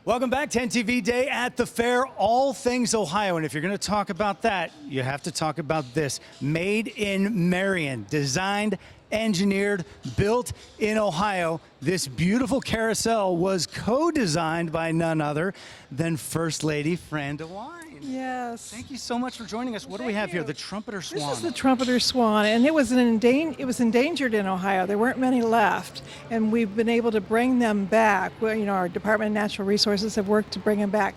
Welcome back to NTV Day at the Fair, all things Ohio. And if you're going to talk about that, you have to talk about this. Made in Marion, designed, engineered, built in Ohio. This beautiful carousel was co-designed by none other than First Lady Fran DeWine. Yes. Thank you so much for joining us. What do we have here? The trumpeter swan. This is the trumpeter swan, and it was endangered in Ohio. There weren't many left, and we've been able to bring them back. Well, our Department of Natural Resources have worked to bring them back.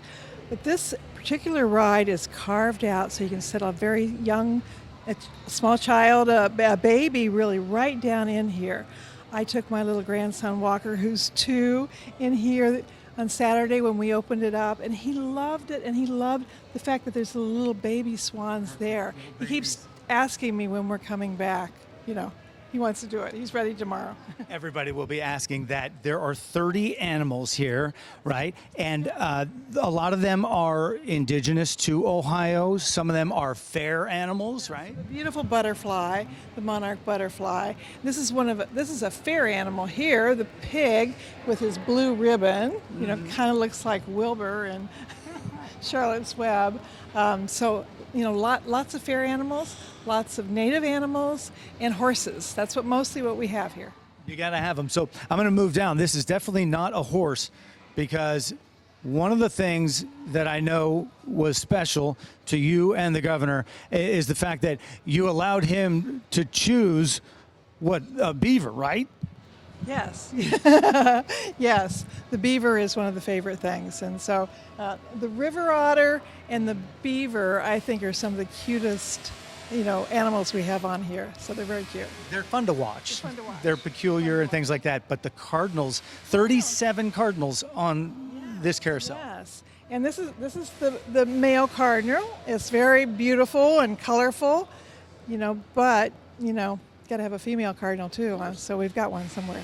But this particular ride is carved out so you can set a very young, a small child, a baby, really right down in here. I took my little grandson Walker, who's 2, in here on Saturday when we opened it up, and he loved it, and he loved the fact that there's little baby swans there. He keeps asking me when we're coming back. He wants to do it. He's ready tomorrow. Everybody will be asking that. There are 30 animals here, right? And a lot of them are indigenous to Ohio. Some of them are fair animals, right? The beautiful butterfly, the monarch butterfly. This is a fair animal here, the pig with his blue ribbon. Kind of looks like Wilbur and Charlotte's Web. Lots of fair animals, lots of native animals, and horses. That's mostly what we have here. You got to have them. So I'm going to move down. This is definitely not a horse, because one of the things that I know was special to you and the governor is the fact that you allowed him to choose a beaver, right? Yes. Yes. The beaver is one of the favorite things. And so the river otter and the beaver, I think, are some of the cutest, animals we have on here. So they're very cute. They're fun to watch. They're fun to watch. They're peculiar and things like that. But the cardinals, 37 cardinals on this carousel. Yes. And this is the male cardinal. It's very beautiful and colorful, but, got to have a female cardinal too, so we've got one somewhere.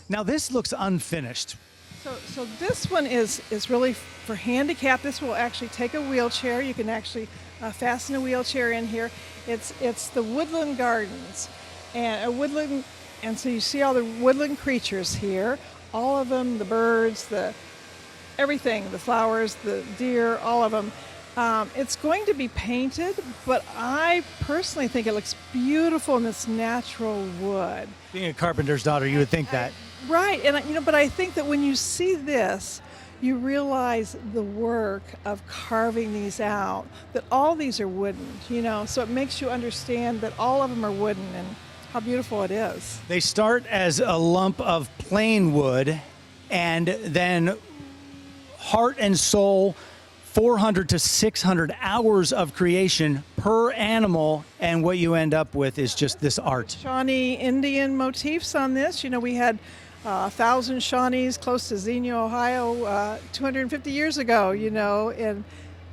Now this looks unfinished. So this one is really for handicap. This will actually take a wheelchair. You can actually fasten a wheelchair in here. It's the woodland gardens, and so you see all the woodland creatures here. All of them, the birds, everything, the flowers, the deer, all of them. It's going to be painted, but I personally think it looks beautiful in this natural wood. Being a carpenter's daughter, you would think that. Right, and but I think that when you see this, you realize the work of carving these out, that all these are wooden, so it makes you understand that all of them are wooden and how beautiful it is. They start as a lump of plain wood, and then heart and soul, 400 to 600 hours of creation per animal, and what you end up with is just this art. Shawnee Indian motifs on this. We had 1,000 Shawnees close to Xenia, Ohio, 250 years ago,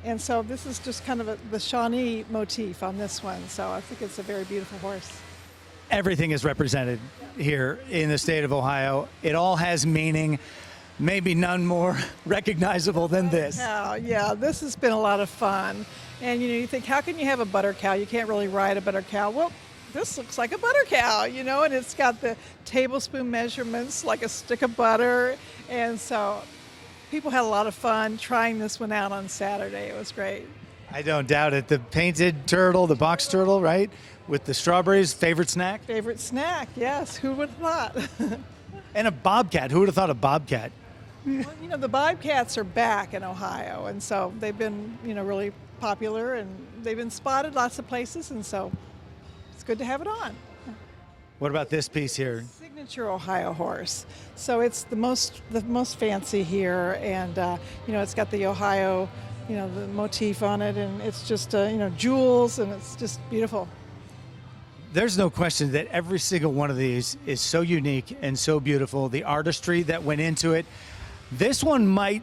and so this is just kind of the Shawnee motif on this one. So I think it's a very beautiful horse. Everything is represented here in the state of Ohio. It all has meaning. Maybe none more recognizable than this. Yeah, this has been a lot of fun. And you think, how can you have a butter cow? You can't really ride a butter cow. Well, this looks like a butter cow, and it's got the tablespoon measurements like a stick of butter. And so people had a lot of fun trying this one out on Saturday. It was great. I don't doubt it. The painted turtle, the box turtle, right? With the strawberries, favorite snack? Favorite snack, yes. Who would have thought? And a bobcat. Who would have thought a bobcat? Well, the bobcats are back in Ohio, and so they've been, really popular, and they've been spotted lots of places, and so it's good to have it on. What about this piece here? Signature Ohio horse. So it's the most fancy here, and it's got the Ohio, the motif on it, and it's just jewels, and it's just beautiful. There's no question that every single one of these is so unique and so beautiful. The artistry that went into it. This one might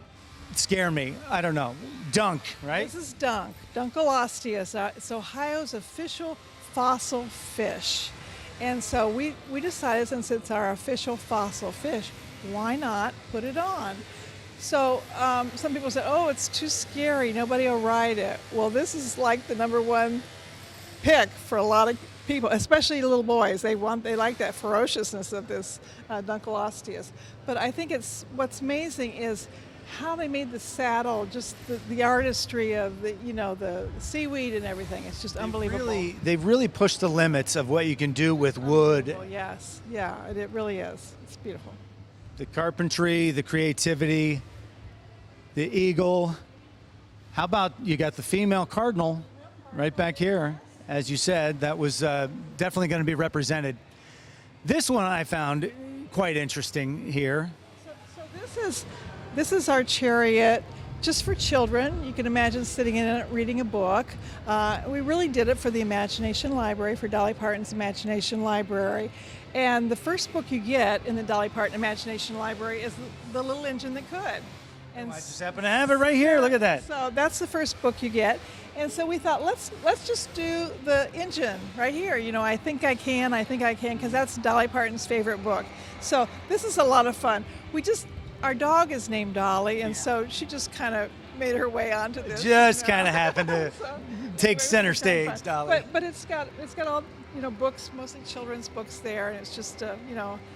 scare me. I don't know. Dunk, right? This is dunk. Dunkleosteus. It's Ohio's official fossil fish. And so we decided, since it's our official fossil fish, why not put it on? So some people said, oh, it's too scary. Nobody will ride it. Well, this is like the #1 pick for a lot of people, especially little boys. They like that ferociousness of this Dunkleosteus. But I think what's amazing is how they made the saddle, just the artistry of the seaweed and everything. It's just unbelievable. They've really pushed the limits of what you can do with wood. Yes, yeah, it really is. It's beautiful. The carpentry, the creativity, the eagle. How about you got the female cardinal right back here? As you said, that was definitely going to be represented. This one I found quite interesting here. So this is our chariot just for children. You can imagine sitting in it reading a book. We really did it for the Imagination Library, for Dolly Parton's Imagination Library. And the first book you get in the Dolly Parton Imagination Library is The Little Engine That Could. And I just happen to have it right here. Look at that. So that's the first book you get. And so we thought, let's just do the engine right here. I think I can, because that's Dolly Parton's favorite book. So this is a lot of fun. Our dog is named Dolly, and so she just kind of made her way onto this. Just kind of happened to take center stage, fun. Dolly. But it's got all books, mostly children's books there, and it's just a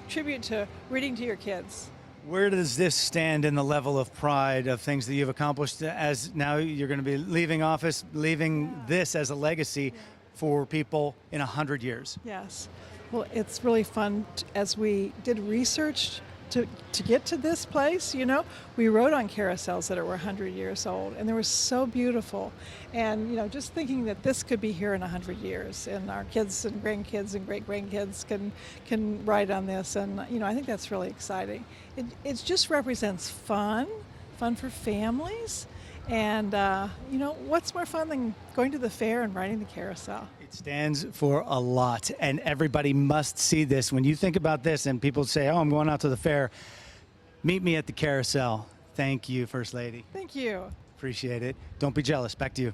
tribute to reading to your kids. Where does this stand in the level of pride of things that you've accomplished, as now you're going to be leaving office, leaving this as a legacy for people in 100 years? Yes. Well, it's really fun as we did research to get to this place. We rode on carousels that were 100 years old, and they were so beautiful. And just thinking that this could be here in 100 years, and our kids and grandkids and great-grandkids can ride on this, and I think that's really exciting. It just represents fun for families, and what's more fun than going to the fair and riding the carousel? It stands for a lot, and everybody must see this. When you think about this and people say, oh, I'm going out to the fair, meet me at the carousel. Thank you, First Lady. Thank you. Appreciate it. Don't be jealous. Back to you.